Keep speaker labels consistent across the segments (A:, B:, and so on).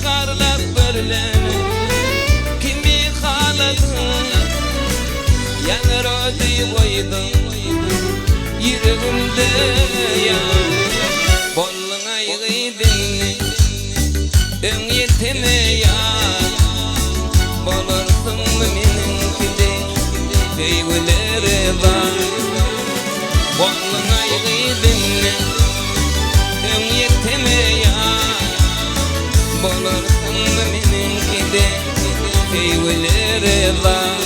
A: karlar börleni kimi haladın yanar ödü koydum yüreğimde ya bollun aygıydın ön yeteme ya bolursun meninkide peygülere var bollun aygıydın ön yeteme ya bolursun meninkide peygülere var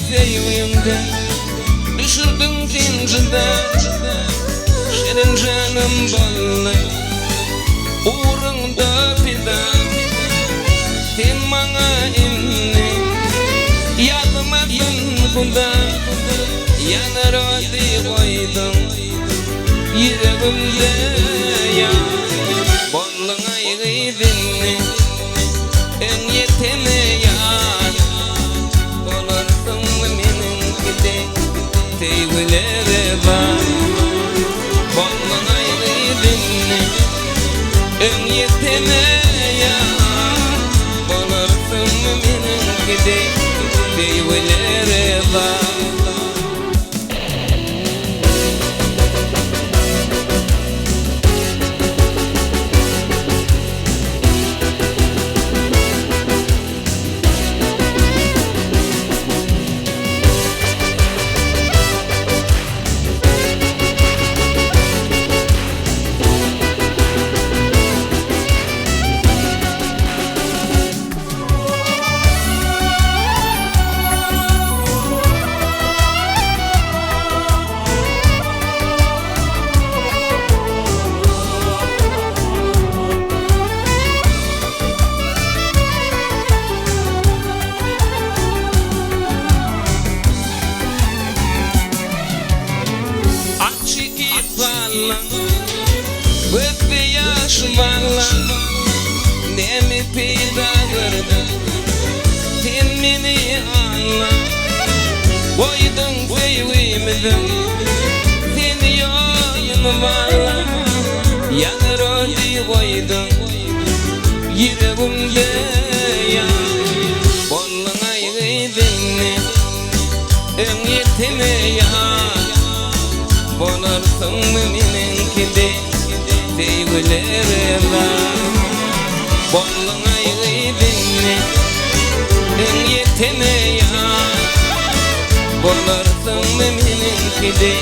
A: Sevimde düşürdün zincirden senin canım balı uğrunda fidan sen bana inni yazmadın kuda yanar ödü koydum yüreğimde ya bollun aygıydın en yeteme ya peygülere var bollun aygıydın ön yeteme ya bolursun meninkide peygülere var Öpü yaş bağla ne mi peyda gördün sen beni anla koydun sevimden seni yolunu bağla yanar ödü koydun yüreğimde ya bollun aygıydın ön yeteme ya bolursun meninkide peygülere var bollun aygıydın ön yeteme ya bolursun meninkide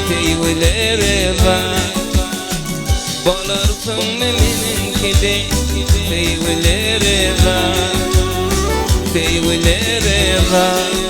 A: peygülere var bolursun meninkide peygülere var peygülere var